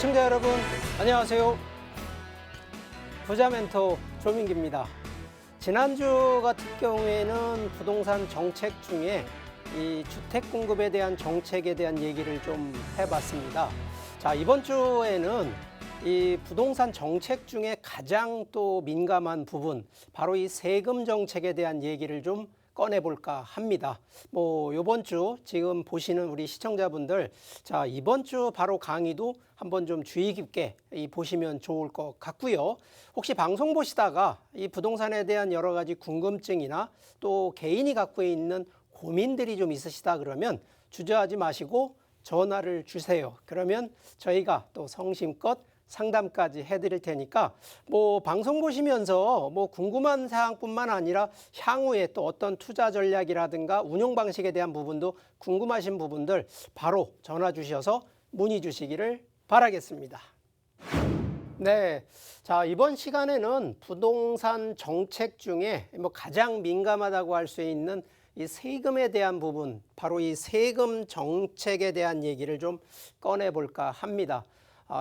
시청자 여러분, 안녕하세요. 부자 멘토 조민기입니다. 지난주 같은 경우에는 부동산 정책 중에 이 주택 공급에 대한 정책에 대한 얘기를 좀 해봤습니다. 자, 이번 주에는 이 부동산 정책 중에 가장 또 민감한 부분, 바로 이 세금 정책에 대한 얘기를 좀 꺼내볼까 합니다. 요번 주 지금 보시는 우리 시청자분들, 자, 이번 주 바로 강의도 한번 좀 주의 깊게 보시면 좋을 것 같고요. 혹시 방송 보시다가 이 부동산에 대한 여러 가지 궁금증이나 또 개인이 갖고 있는 고민들이 좀 있으시다 그러면 주저하지 마시고 전화를 주세요. 그러면 저희가 또 성심껏 상담까지 해드릴 테니까 방송 보시면서 궁금한 사항뿐만 아니라 향후에 또 어떤 투자 전략이라든가 운용 방식에 대한 부분도 궁금하신 부분들 바로 전화 주셔서 문의 주시기를 바라겠습니다. 네, 자, 이번 시간에는 부동산 정책 중에 가장 민감하다고 할 수 있는 이 세금에 대한 부분, 바로 이 세금 정책에 대한 얘기를 좀 꺼내볼까 합니다.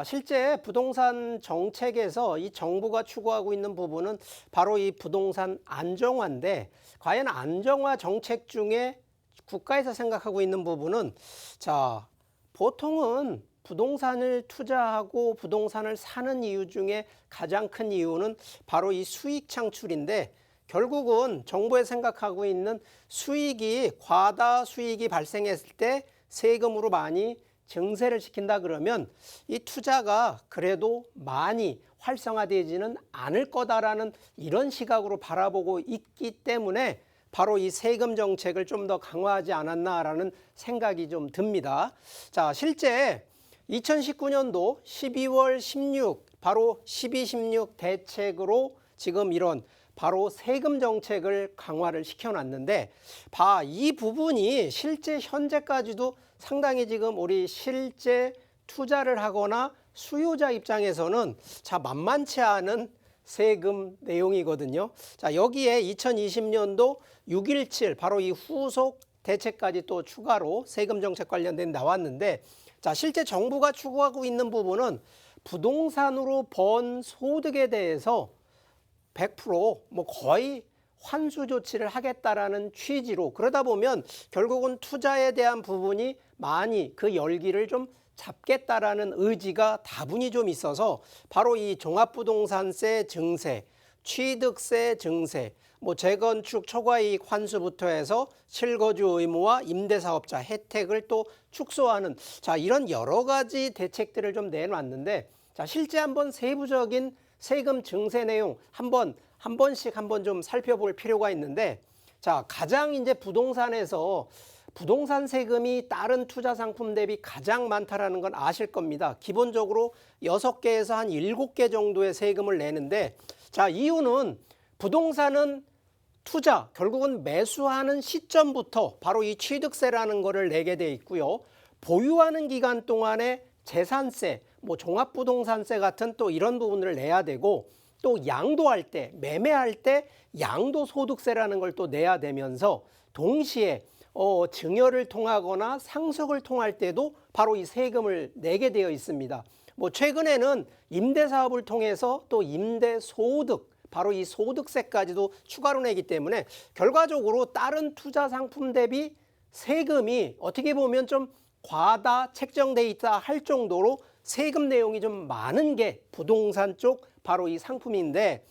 실제 부동산 정책에서 이 정부가 추구하고 있는 부분은 바로 이 부동산 안정화인데, 과연 안정화 정책 중에 국가에서 생각하고 있는 부분은, 자, 보통은 부동산을 투자하고 부동산을 사는 이유 중에 가장 큰 이유는 바로 이 수익 창출인데, 결국은 정부에 생각하고 있는 수익이 과다 수익이 발생했을 때 세금으로 많이 증세를 시킨다 그러면 이 투자가 그래도 많이 활성화되지는 않을 거다라는 이런 시각으로 바라보고 있기 때문에 바로 이 세금 정책을 좀 더 강화하지 않았나라는 생각이 좀 듭니다. 자, 실제 2019년도 12월 16 바로 12.16 대책으로 지금 이런 바로 세금 정책을 강화를 시켜놨는데, 이 부분이 실제 현재까지도 상당히 지금 우리 실제 투자를 하거나 수요자 입장에서는 만만치 않은 세금 내용이거든요. 자, 여기에 2020년도 6.17 바로 이 후속 대책까지 또 추가로 세금 정책 관련된 나왔는데, 자, 실제 정부가 추구하고 있는 부분은 부동산으로 번 소득에 대해서 100% 거의 환수 조치를 하겠다라는 취지로, 그러다 보면 결국은 투자에 대한 부분이 많이 그 열기를 좀 잡겠다라는 의지가 다분히 좀 있어서 바로 이 종합부동산세 증세, 취득세 증세, 재건축 초과이익 환수부터 해서 실거주 의무와 임대사업자 혜택을 또 축소하는, 자, 이런 여러 가지 대책들을 좀 내놨는데, 자, 실제 한번 세부적인 세금 증세 내용 한 번씩 좀 살펴볼 필요가 있는데, 자, 가장 이제 부동산에서 부동산 세금이 다른 투자 상품 대비 가장 많다라는 건 아실 겁니다. 기본적으로 6개에서 한 7개 정도의 세금을 내는데, 자, 이유는 부동산은 투자, 결국은 매수하는 시점부터 바로 이 취득세라는 거를 내게 돼 있고요. 보유하는 기간 동안에 재산세, 종합부동산세 같은 또 이런 부분을 내야 되고, 또 양도할 때, 매매할 때 양도소득세라는 걸 또 내야 되면서 동시에 증여를 통하거나 상속을 통할 때도 바로 이 세금을 내게 되어 있습니다. 최근에는 임대사업을 통해서 또 임대소득, 바로 이 소득세까지도 추가로 내기 때문에 결과적으로 다른 투자 상품 대비 세금이 어떻게 보면 좀 과다 책정돼 있다 할 정도로 세금 내용이 좀 많은 게 부동산 쪽 바로 이 상품인데,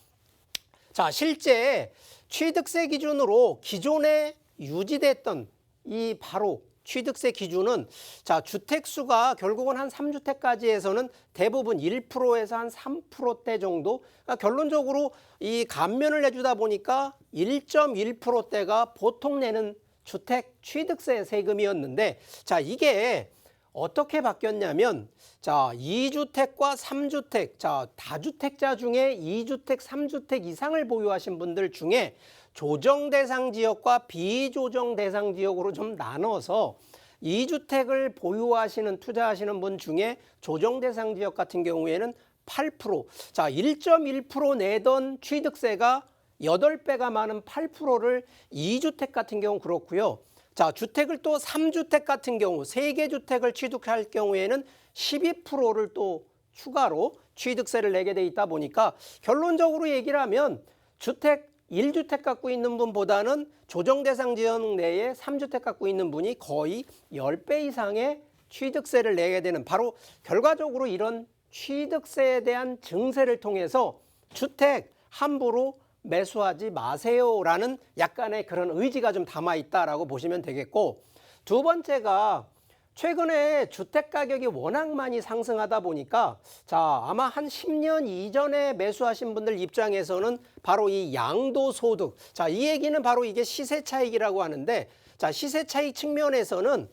자, 실제 취득세 기준으로 기존에 유지됐던 이 바로 취득세 기준은, 자, 주택수가 결국은 한 3주택까지 해서는 대부분 1%에서 한 3%대 정도, 그러니까 결론적으로 이 감면을 내주다 보니까 1.1%대가 보통 내는 주택 취득세 세금이었는데, 자, 이게 어떻게 바뀌었냐면, 자, 2주택과 3주택, 자, 다주택자 중에 2주택, 3주택 이상을 보유하신 분들 중에 조정 대상 지역과 비조정 대상 지역으로 좀 나눠서 2주택을 보유하시는 투자하시는 분 중에 조정 대상 지역 같은 경우에는 8%, 자, 1.1% 내던 취득세가 8배가 많은 8%를 2주택 같은 경우 그렇고요. 자, 주택을 또 3주택 같은 경우 3개 주택을 취득할 경우에는 12%를 또 추가로 취득세를 내게 돼 있다 보니까 결론적으로 얘기를 하면 주택 1주택 갖고 있는 분보다는 조정대상 지역 내에 3주택 갖고 있는 분이 거의 10배 이상의 취득세를 내게 되는, 바로 결과적으로 이런 취득세에 대한 증세를 통해서 주택 함부로 매수하지 마세요라는 약간의 그런 의지가 좀 담아 있다라고 보시면 되겠고, 두 번째가 최근에 주택 가격이 워낙 많이 상승하다 보니까 아마 한 10년 이전에 매수하신 분들 입장에서는 바로 이 양도소득, 이 얘기는 바로 이게 시세 차익이라고 하는데, 시세 차익 측면에서는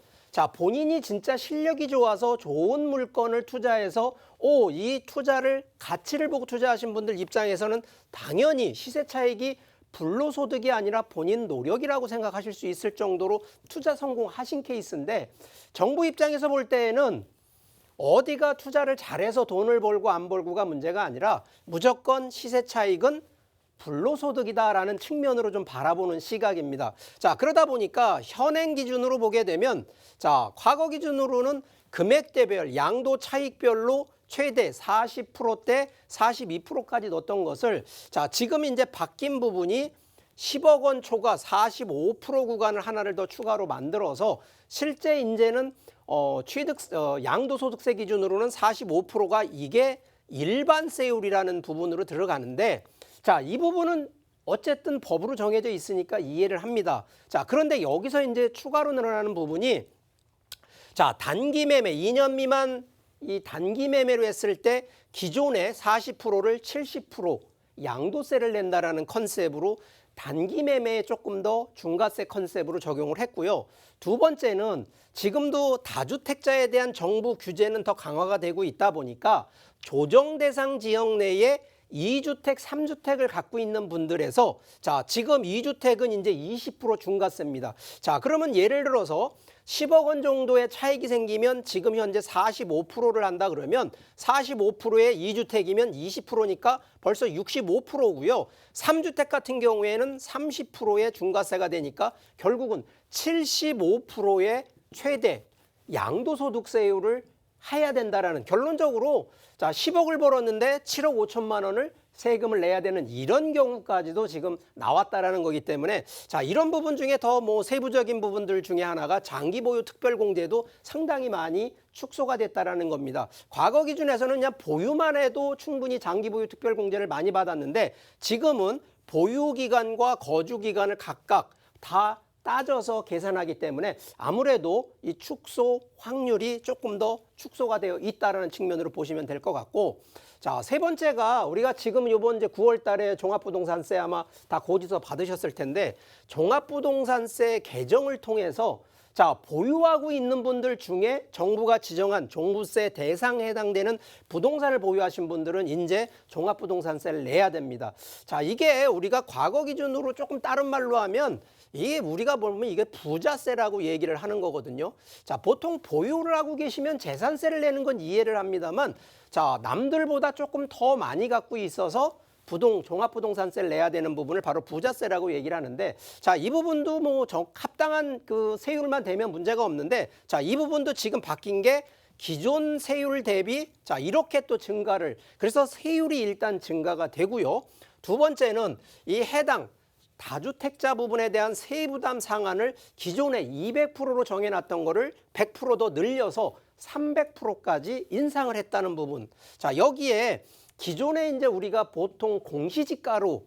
본인이 진짜 실력이 좋아서 좋은 물건을 투자해서 이 투자를 가치를 보고 투자하신 분들 입장에서는 당연히 시세 차익이 불로소득이 아니라 본인 노력이라고 생각하실 수 있을 정도로 투자 성공하신 케이스인데, 정부 입장에서 볼 때에는 어디가 투자를 잘해서 돈을 벌고 안 벌고가 문제가 아니라 무조건 시세 차익은 불로소득이다라는 측면으로 좀 바라보는 시각입니다. 그러다 보니까 현행 기준으로 보게 되면 과거 기준으로는 금액대별 양도 차익별로 최대 40%대 42%까지 넣었던 것을 지금 이제 바뀐 부분이 10억 원 초과 45% 구간을 하나를 더 추가로 만들어서 실제 이제는 양도소득세 기준으로는 45%가 이게 일반세율이라는 부분으로 들어가는데, 이 부분은 어쨌든 법으로 정해져 있으니까 이해를 합니다. 그런데 여기서 이제 추가로 늘어나는 부분이 단기 매매 2년 미만 이 단기 매매로 했을 때 기존의 40%를 70% 양도세를 낸다라는 컨셉으로 단기 매매에 조금 더 중과세 컨셉으로 적용을 했고요. 두 번째는 지금도 다주택자에 대한 정부 규제는 더 강화가 되고 있다 보니까 조정 대상 지역 내에 2주택, 3주택을 갖고 있는 분들에서 지금 2주택은 이제 20% 중과세입니다. 그러면 예를 들어서 10억 원 정도의 차익이 생기면 지금 현재 45%를 한다 그러면 45%의 2주택이면 20%니까 벌써 65%고요. 3주택 같은 경우에는 30%의 중과세가 되니까 결국은 75%의 최대 양도소득세율을 해야 된다라는, 결론적으로 10억을 벌었는데 7억 5천만 원을 세금을 내야 되는 이런 경우까지도 지금 나왔다라는 거기 때문에 이런 부분 중에 더 세부적인 부분들 중에 하나가 장기 보유 특별공제도 상당히 많이 축소가 됐다라는 겁니다. 과거 기준에서는 그냥 보유만 해도 충분히 장기 보유 특별공제를 많이 받았는데, 지금은 보유 기간과 거주 기간을 각각 다 따져서 계산하기 때문에 아무래도 이 축소 확률이 조금 더 축소가 되어 있다는 측면으로 보시면 될 것 같고, 세 번째가 우리가 지금 이번 이제 9월 달에 종합부동산세 아마 다 고지서 받으셨을 텐데, 종합부동산세 개정을 통해서 보유하고 있는 분들 중에 정부가 지정한 종부세 대상에 해당되는 부동산을 보유하신 분들은 이제 종합부동산세를 내야 됩니다. 이게 우리가 과거 기준으로 조금 다른 말로 하면 이게 우리가 보면 이게 부자세라고 얘기를 하는 거거든요. 보통 보유를 하고 계시면 재산세를 내는 건 이해를 합니다만, 남들보다 조금 더 많이 갖고 있어서 종합부동산세를 내야 되는 부분을 바로 부자세라고 얘기를 하는데, 이 부분도 합당한 그 세율만 되면 문제가 없는데, 이 부분도 지금 바뀐 게 기존 세율 대비 이렇게 또 증가를, 그래서 세율이 일단 증가가 되고요. 두 번째는 이 해당 다주택자 부분에 대한 세부담 상한을 기존에 200%로 정해놨던 거를 100% 더 늘려서 300%까지 인상을 했다는 부분. 여기에 기존에 이제 우리가 보통 공시지가로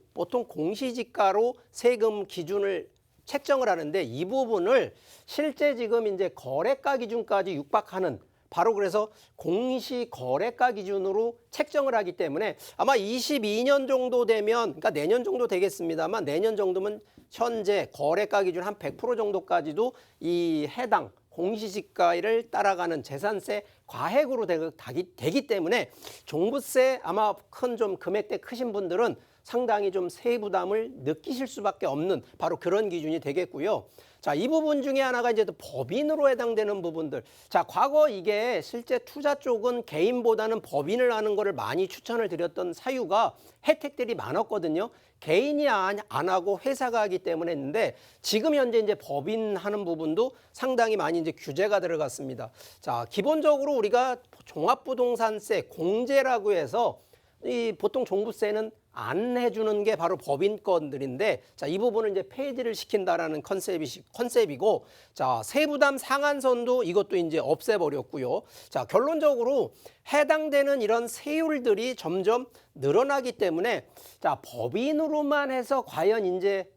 세금 기준을 책정을 하는데, 이 부분을 실제 지금 이제 거래가 기준까지 육박하는, 바로 그래서 공시거래가 기준으로 책정을 하기 때문에 아마 22년 정도 되면, 그러니까 내년 정도 되겠습니다만, 내년 정도면 현재 거래가 기준 한 100% 정도까지도 이 해당 공시지가를 따라가는 재산세 과액으로 되기 때문에 종부세 아마 큰 좀 금액대 크신 분들은 상당히 좀 세부담을 느끼실 수밖에 없는 바로 그런 기준이 되겠고요. 자, 이 부분 중에 하나가 이제 또 법인으로 해당되는 부분들. 자, 과거 이게 실제 투자 쪽은 개인보다는 법인을 하는 거를 많이 추천을 드렸던 사유가 혜택들이 많았거든요. 개인이 안 하고 회사가 하기 때문에 했는데 지금 현재 이제 법인 하는 부분도 상당히 많이 이제 규제가 들어갔습니다. 자, 기본적으로 우리가 종합부동산세 공제라고 해서 이 보통 종부세는 안 해주는 게 바로 법인권들인데, 자, 이 부분을 이제 폐지를 시킨다라는 컨셉이고, 자, 세부담 상한선도 이것도 이제 없애버렸고요. 자, 결론적으로 해당되는 이런 세율들이 점점 늘어나기 때문에, 자, 법인으로만 해서 과연 이제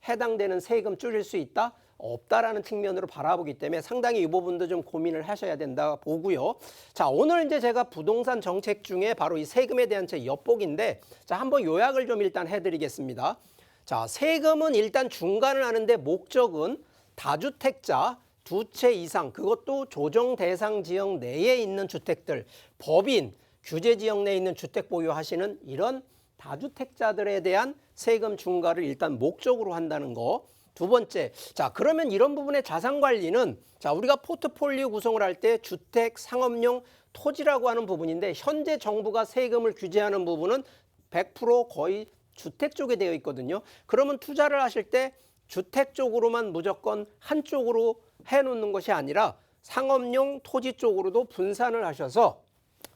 해당되는 세금 줄일 수 있다? 없다라는 측면으로 바라보기 때문에 상당히 이 부분도 좀 고민을 하셔야 된다 보고요. 자, 오늘 이제 제가 부동산 정책 중에 바로 이 세금에 대한 제 엿보기인데, 자, 한번 요약을 좀 일단 해드리겠습니다. 자, 세금은 일단 중간을 하는데 목적은 다주택자 두 채 이상, 그것도 조정 대상 지역 내에 있는 주택들, 법인, 규제 지역 내에 있는 주택 보유하시는 이런 다주택자들에 대한 세금 중과를 일단 목적으로 한다는 거. 두 번째, 자, 그러면 이런 부분의 자산 관리는, 자, 우리가 포트폴리오 구성을 할 때 주택, 상업용, 토지라고 하는 부분인데, 현재 정부가 세금을 규제하는 부분은 100% 거의 주택 쪽에 되어 있거든요. 그러면 투자를 하실 때 주택 쪽으로만 무조건 한쪽으로 해놓는 것이 아니라 상업용, 토지 쪽으로도 분산을 하셔서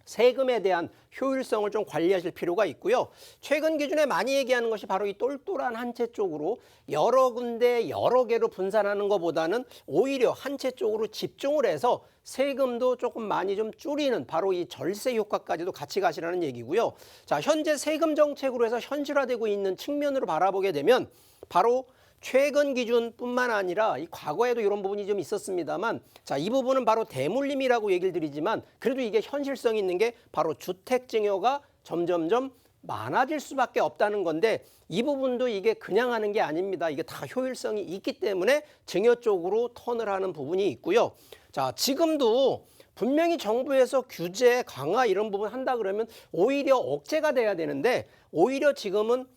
세금에 대한 효율성을 좀 관리하실 필요가 있고요. 최근 기준에 많이 얘기하는 것이 바로 이 똘똘한 한 채 쪽으로 여러 군데 여러 개로 분산하는 것보다는 오히려 한 채 쪽으로 집중을 해서 세금도 조금 많이 좀 줄이는 바로 이 절세 효과까지도 같이 가시라는 얘기고요. 자, 현재 세금 정책으로 해서 현실화되고 있는 측면으로 바라보게 되면 바로 최근 기준뿐만 아니라 이 과거에도 이런 부분이 좀 있었습니다만, 자, 이 부분은 바로 대물림이라고 얘기를 드리지만 그래도 이게 현실성이 있는 게 바로 주택 증여가 점점점 많아질 수밖에 없다는 건데, 이 부분도 이게 그냥 하는 게 아닙니다. 이게 다 효율성이 있기 때문에 증여 쪽으로 턴을 하는 부분이 있고요. 자, 지금도 분명히 정부에서 규제 강화 이런 부분 한다 그러면 오히려 억제가 돼야 되는데, 오히려 지금은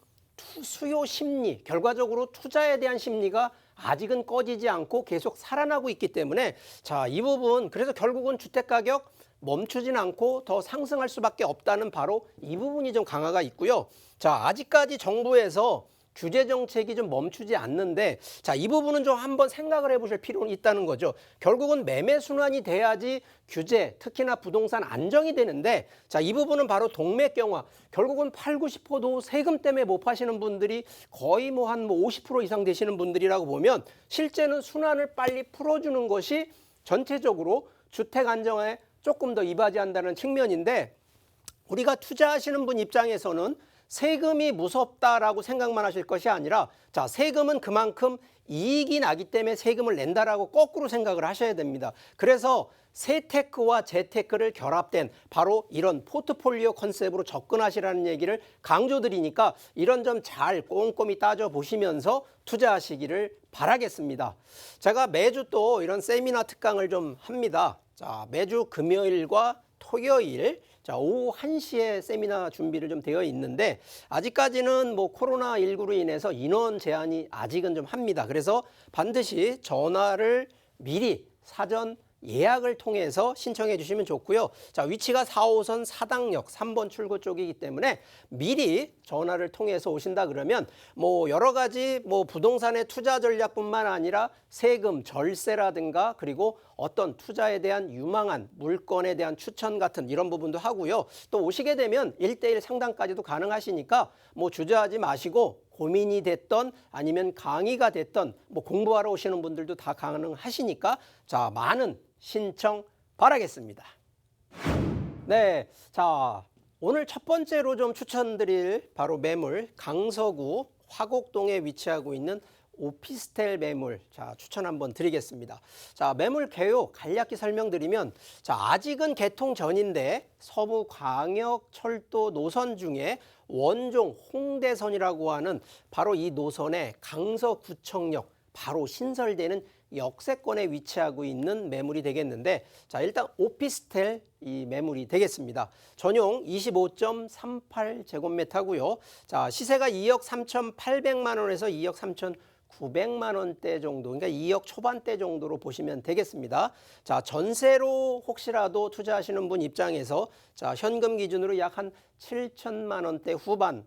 수요 심리, 결과적으로 투자에 대한 심리가 아직은 꺼지지 않고 계속 살아나고 있기 때문에, 자, 이 부분, 그래서 결국은 주택가격 멈추진 않고 더 상승할 수밖에 없다는 바로 이 부분이 좀 강화가 있고요. 자, 아직까지 정부에서 규제 정책이 좀 멈추지 않는데, 자, 이 부분은 좀 한번 생각을 해보실 필요는 있다는 거죠. 결국은 매매 순환이 돼야지 규제, 특히나 부동산 안정이 되는데, 자, 이 부분은 바로 동맥경화. 결국은 팔고 싶어도 세금 때문에 못 파시는 분들이 거의 뭐 한 50% 이상 되시는 분들이라고 보면, 실제는 순환을 빨리 풀어주는 것이 전체적으로 주택 안정에 조금 더 이바지한다는 측면인데, 우리가 투자하시는 분 입장에서는 세금이 무섭다라고 생각만 하실 것이 아니라, 자, 세금은 그만큼 이익이 나기 때문에 세금을 낸다라고 거꾸로 생각을 하셔야 됩니다. 그래서 세테크와 재테크를 결합된 바로 이런 포트폴리오 컨셉으로 접근하시라는 얘기를 강조드리니까 이런 점 잘 꼼꼼히 따져보시면서 투자하시기를 바라겠습니다. 제가 매주 또 이런 세미나 특강을 좀 합니다. 자, 매주 금요일과 토요일, 자, 오후 1시에 세미나 준비를 좀 되어 있는데, 아직까지는 뭐 코로나19로 인해서 인원 제한이 아직은 좀 합니다. 그래서 반드시 전화를 미리 사전 예약을 통해서 신청해 주시면 좋고요. 자, 위치가 4호선 사당역 3번 출구 쪽이기 때문에 미리 전화를 통해서 오신다 그러면 뭐 여러 가지 뭐 부동산의 투자 전략뿐만 아니라 세금, 절세라든가 그리고 어떤 투자에 대한 유망한 물건에 대한 추천 같은 이런 부분도 하고요. 또 오시게 되면 1:1 상담까지도 가능하시니까 뭐 주저하지 마시고, 고민이 됐던 아니면 강의가 됐던 뭐 공부하러 오시는 분들도 다 가능하시니까, 자, 많은 신청 바라겠습니다. 네, 자, 오늘 첫 번째로 좀 추천드릴 바로 매물, 강서구 화곡동에 위치하고 있는 오피스텔 매물, 자, 추천 한번 드리겠습니다. 자, 매물 개요 간략히 설명드리면, 자, 아직은 개통 전인데 서부광역철도 노선 중에 원종 홍대선이라고 하는 바로 이 노선에 강서구청역 바로 신설되는 역세권에 위치하고 있는 매물이 되겠는데, 자, 일단 오피스텔 이 매물이 되겠습니다. 전용 25.38제곱미터고요. 자, 시세가 2억 3,800만 원에서 2억 3,900만 원대 정도, 그러니까 2억 초반대 정도로 보시면 되겠습니다. 자, 전세로 혹시라도 투자하시는 분 입장에서 자, 현금 기준으로 약 한 7천만 원대 후반,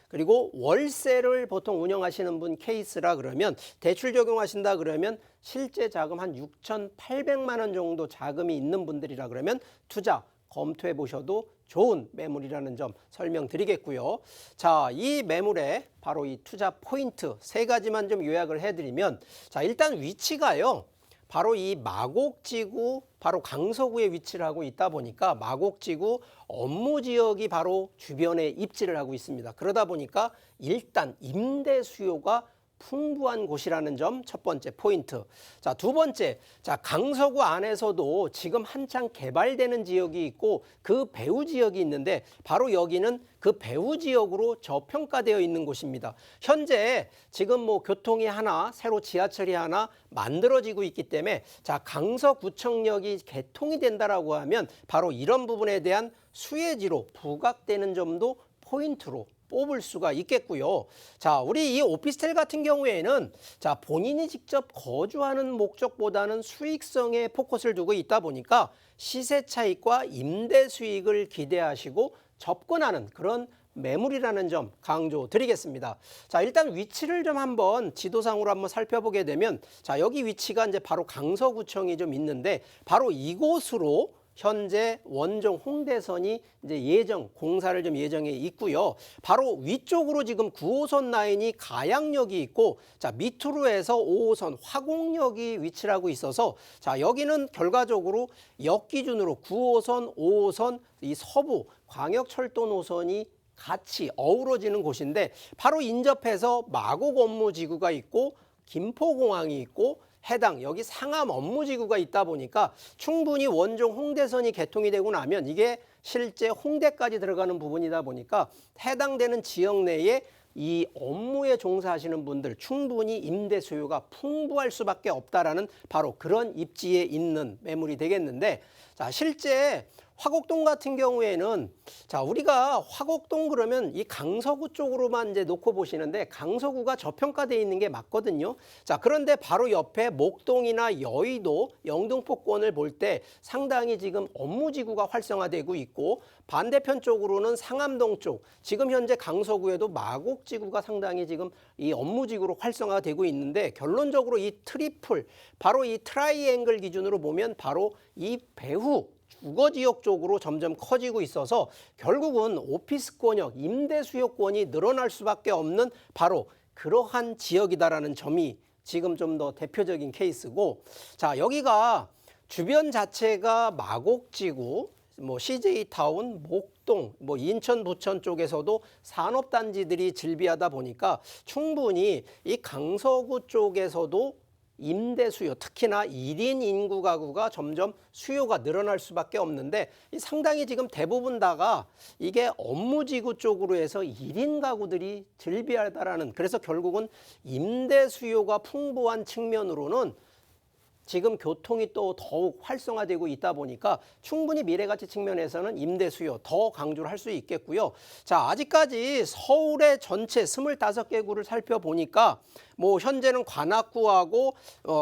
그리고 월세를 보통 운영하시는 분 케이스라 그러면 대출 적용하신다 그러면 실제 자금 한 6,800만 원 정도 자금이 있는 분들이라 그러면 투자 검토해 보셔도 좋은 매물이라는 점 설명드리겠고요. 자, 이 매물의 바로 이 투자 포인트 세 가지만 좀 요약을 해드리면, 자, 일단 위치가요. 바로 이 마곡지구 바로 강서구에 위치를 하고 있다 보니까 마곡지구 업무지역이 바로 주변에 입지를 하고 있습니다. 그러다 보니까 일단 임대 수요가 풍부한 곳이라는 점 첫 번째 포인트. 자, 두 번째, 자, 강서구 안에서도 지금 한창 개발되는 지역이 있고 그 배후 지역이 있는데 바로 여기는 그 배후 지역으로 저평가되어 있는 곳입니다. 현재 지금 뭐 교통이 하나, 새로 지하철이 하나 만들어지고 있기 때문에 자, 강서구청역이 개통이 된다라고 하면 바로 이런 부분에 대한 수혜지로 부각되는 점도 포인트로 뽑을 수가 있겠고요. 자, 우리 이 오피스텔 같은 경우에는 자, 본인이 직접 거주하는 목적보다는 수익성에 포커스를 두고 있다 보니까 시세 차익과 임대 수익을 기대하시고 접근하는 그런 매물이라는 점 강조드리겠습니다. 자, 일단 위치를 좀 한번 지도상으로 한번 살펴보게 되면 자, 여기 위치가 이제 바로 강서구청이 좀 있는데 바로 이곳으로 현재 원종 홍대선이 이제 공사를 좀 예정해 있고요. 바로 위쪽으로 지금 9호선 라인이 가양역이 있고, 자, 밑으로 해서 5호선 화곡역이 위치를 하고 있어서 자, 여기는 결과적으로 역 기준으로 9호선, 5호선 이 서부 광역철도 노선이 같이 어우러지는 곳인데 바로 인접해서 마곡 업무지구가 있고 김포공항이 있고 해당 여기 상암 업무지구가 있다 보니까 충분히 원종 홍대선이 개통이 되고 나면 이게 실제 홍대까지 들어가는 부분이다 보니까 해당되는 지역 내에 이 업무에 종사하시는 분들 충분히 임대 수요가 풍부할 수밖에 없다라는 바로 그런 입지에 있는 매물이 되겠는데, 자, 실제 화곡동 같은 경우에는 자, 우리가 화곡동 그러면 이 강서구 쪽으로만 이제 놓고 보시는데 강서구가 저평가되어 있는 게 맞거든요. 자, 그런데 바로 옆에 목동이나 여의도, 영등포권을 볼 때 상당히 지금 업무지구가 활성화되고 있고 반대편 쪽으로는 상암동 쪽, 지금 현재 강서구에도 마곡지구가 상당히 지금 이 업무지구로 활성화되고 있는데 결론적으로 이 트리플, 바로 이 트라이앵글 기준으로 보면 바로 이 배후 주거지역 쪽으로 점점 커지고 있어서 결국은 오피스권역, 임대수요권이 늘어날 수밖에 없는 바로 그러한 지역이다라는 점이 지금 좀 더 대표적인 케이스고, 자, 여기가 주변 자체가 마곡지구, 뭐 CJ타운, 목동, 뭐 인천, 부천 쪽에서도 산업단지들이 즐비하다 보니까 충분히 이 강서구 쪽에서도 임대 수요, 특히나 1인 인구 가구가 점점 수요가 늘어날 수밖에 없는데 상당히 지금 대부분 다가 이게 업무지구 쪽으로 해서 1인 가구들이 즐비하다라는, 그래서 결국은 임대 수요가 풍부한 측면으로는 지금 교통이 또 더욱 활성화되고 있다 보니까 충분히 미래가치 측면에서는 임대 수요 더 강조를 할 수 있겠고요. 자, 아직까지 서울의 전체 25개 구를 살펴보니까 뭐 현재는 관악구하고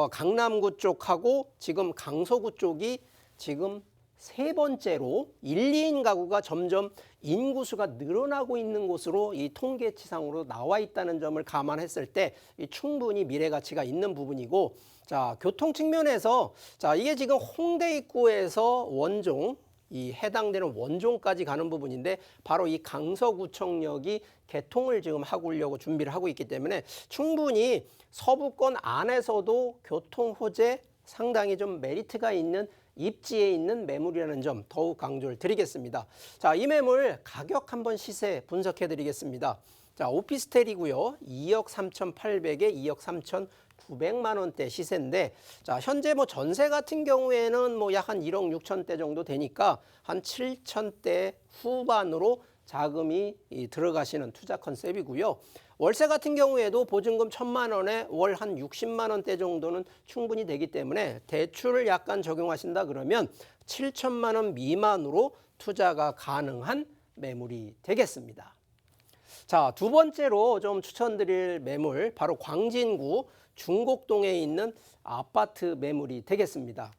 강남구 쪽하고 지금 강서구 쪽이 지금 세 번째로 1, 2인 가구가 점점 인구수가 늘어나고 있는 곳으로 이 통계치상으로 나와 있다는 점을 감안했을 때 충분히 미래가치가 있는 부분이고, 자, 교통 측면에서 자, 이게 지금 홍대 입구에서 원종, 이 해당되는 원종까지 가는 부분인데 바로 이 강서구청역이 개통을 지금 하려고 준비를 하고 있기 때문에 충분히 서부권 안에서도 교통 호재 상당히 좀 메리트가 있는 입지에 있는 매물이라는 점 더욱 강조를 드리겠습니다. 자, 이 매물 가격 한번 시세 분석해 드리겠습니다. 자, 오피스텔이고요. 2억 3,800에 2억 3,900만 원대 시세인데, 자, 현재 뭐 전세 같은 경우에는 뭐 약 한 1억 6천대 정도 되니까 한 7천대 후반으로 자금이 들어가시는 투자 컨셉이고요. 월세 같은 경우에도 보증금 1,000만 원에 월 한 60만 원대 정도는 충분히 되기 때문에 대출을 약간 적용하신다 그러면 7천만 원 미만으로 투자가 가능한 매물이 되겠습니다. 자, 두 번째로 좀 추천드릴 매물, 바로 광진구 중곡동에 있는 아파트 매물이 되겠습니다.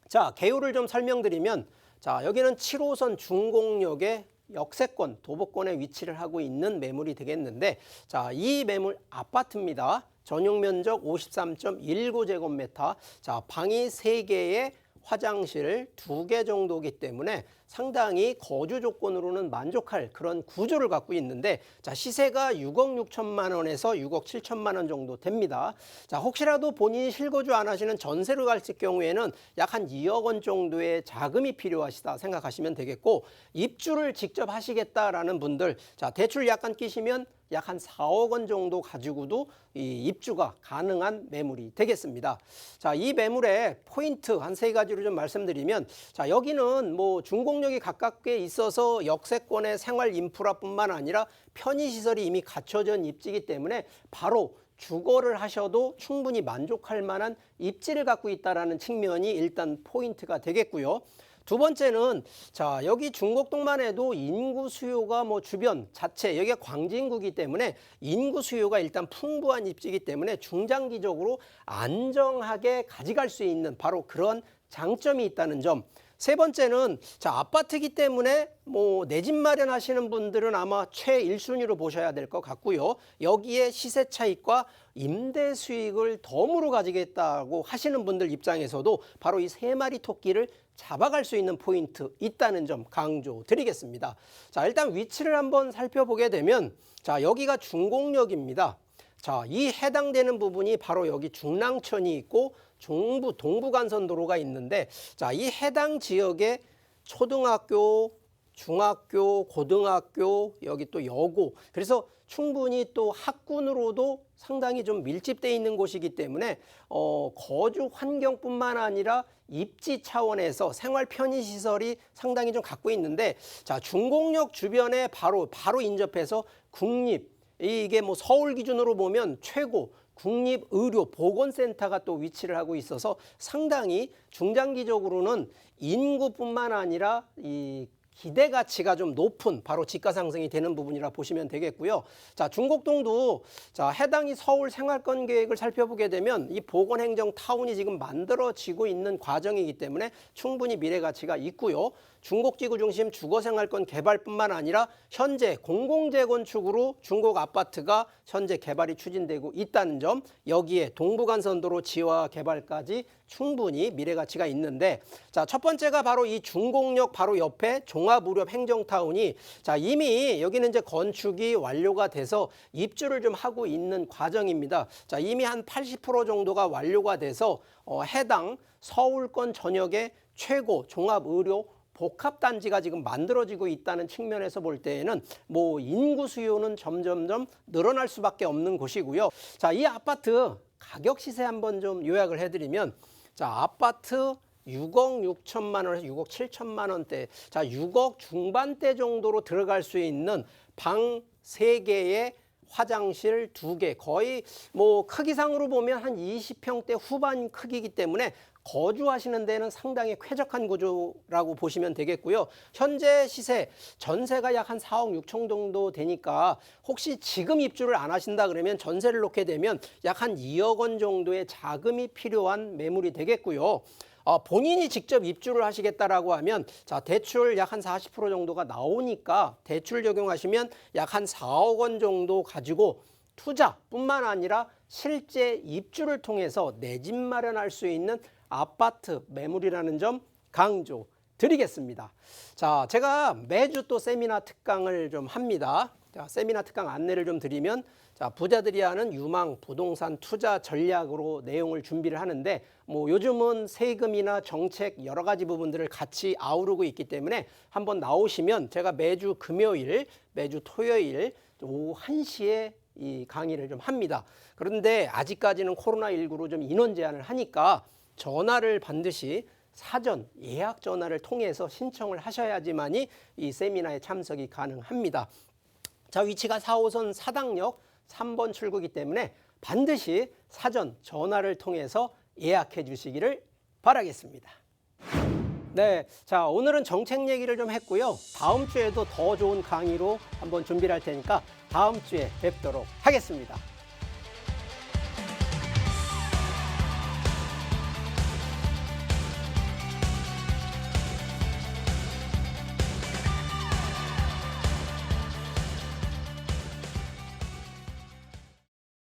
자, 개요를 좀 설명드리면, 자, 여기는 7호선 중곡역의 역세권, 도보권에 위치를 하고 있는 매물이 되겠는데, 자, 이 매물 아파트입니다. 전용 면적 53.19제곱미터, 자, 방이 3개에 화장실 2개 정도이기 때문에 상당히 거주 조건으로는 만족할 그런 구조를 갖고 있는데, 자, 시세가 6억 6천만 원에서 6억 7천만 원 정도 됩니다. 자, 혹시라도 본인이 실거주 안 하시는 전세로 갈 경우에는 약 한 2억 원 정도의 자금이 필요하시다 생각하시면 되겠고, 입주를 직접 하시겠다라는 분들, 자, 대출 약간 끼시면 약 한 4억 원 정도 가지고도 이 입주가 가능한 매물이 되겠습니다. 자, 이 매물의 포인트 한 3가지로 좀 말씀드리면, 자, 여기는 뭐 중곡역이 가깝게 있어서 역세권의 생활 인프라뿐만 아니라 편의시설이 이미 갖춰진 입지이기 때문에 바로 주거를 하셔도 충분히 만족할 만한 입지를 갖고 있다는 측면이 일단 포인트가 되겠고요. 두 번째는, 자, 여기 중곡동만 해도 인구 수요가 뭐 주변 자체, 여기가 광진구이기 때문에 인구 수요가 일단 풍부한 입지이기 때문에 중장기적으로 안정하게 가져갈 수 있는 바로 그런 장점이 있다는 점. 세 번째는, 자, 아파트이기 때문에 뭐 내 집 마련하시는 분들은 아마 최1순위로 보셔야 될 것 같고요. 여기에 시세 차익과 임대 수익을 덤으로 가지겠다고 하시는 분들 입장에서도 바로 이 3마리 토끼를 잡아갈 수 있는 포인트 있다는 점 강조드리겠습니다. 자, 일단 위치를 한번 살펴보게 되면, 자, 여기가 중곡역입니다. 자, 이 해당되는 부분이 바로 여기 중랑천이 있고 동부간선도로가 있는데, 자, 이 해당 지역에 초등학교, 중학교, 고등학교, 여기 또 여고, 그래서 충분히 또 학군으로도 상당히 좀 밀집되어 있는 곳이기 때문에 거주 환경뿐만 아니라 입지 차원에서 생활 편의시설이 상당히 좀 갖고 있는데, 자, 중곡역 주변에 바로 인접해서 국립, 이게 뭐 서울 기준으로 보면 최고 국립의료보건센터가 또 위치를 하고 있어서 상당히 중장기적으로는 인구뿐만 아니라 이 기대 가치가 좀 높은 바로 지가 상승이 되는 부분이라 보시면 되겠고요. 자, 중곡동도, 자, 해당이 서울 생활권 계획을 살펴보게 되면 이 보건행정 타운이 지금 만들어지고 있는 과정이기 때문에 충분히 미래 가치가 있고요. 중곡지구 중심 주거생활권 개발뿐만 아니라 현재 공공재건축으로 중곡 아파트가 현재 개발이 추진되고 있다는 점, 여기에 동부간선도로 지화 개발까지 충분히 미래 가치가 있는데, 자, 첫 번째가 바로 이 중곡역 바로 옆에 종합의료행정타운이, 자, 이미 여기는 이제 건축이 완료가 돼서 입주를 좀 하고 있는 과정입니다. 자, 이미 한 80% 정도가 완료가 돼서 해당 서울권 전역의 최고 종합의료 복합단지가 지금 만들어지고 있다는 측면에서 볼 때에는 뭐 인구 수요는 점점점 늘어날 수밖에 없는 곳이고요. 자, 이 아파트 가격 시세 한번 좀 요약을 해드리면, 자, 아파트 6억 6천만 원에서 6억 7천만 원대, 자, 6억 중반대 정도로 들어갈 수 있는 방 3개에 화장실 2개, 거의 뭐 크기상으로 보면 한 20평대 후반 크기이기 때문에 거주하시는 데는 상당히 쾌적한 구조라고 보시면 되겠고요. 현재 시세 전세가 약 한 4억 6천 정도 되니까 혹시 지금 입주를 안 하신다 그러면 전세를 놓게 되면 약 한 2억 원 정도의 자금이 필요한 매물이 되겠고요. 본인이 직접 입주를 하시겠다라고 하면, 자, 대출 약 한 40% 정도가 나오니까 대출 적용하시면 약 한 4억 원 정도 가지고 투자뿐만 아니라 실제 입주를 통해서 내 집 마련할 수 있는 아파트 매물이라는 점 강조드리겠습니다. 자, 제가 매주 또 세미나 특강을 좀 합니다. 자, 세미나 특강 안내를 좀 드리면, 자, 부자들이 하는 유망 부동산 투자 전략으로 내용을 준비를 하는데, 뭐 요즘은 세금이나 정책 여러 가지 부분들을 같이 아우르고 있기 때문에 한번 나오시면 제가 매주 금요일, 매주 토요일 오후 1시에 이 강의를 좀 합니다. 그런데 아직까지는 코로나19로 좀 인원 제한을 하니까 전화를 반드시 사전 예약 전화를 통해서 신청을 하셔야지만이 이 세미나에 참석이 가능합니다. 자, 위치가 4호선 사당역 3번 출구이기 때문에 반드시 사전 전화를 통해서 예약해 주시기를 바라겠습니다. 네, 자, 오늘은 정책 얘기를 좀 했고요. 다음 주에도 더 좋은 강의로 한번 준비를 할 테니까 다음 주에 뵙도록 하겠습니다.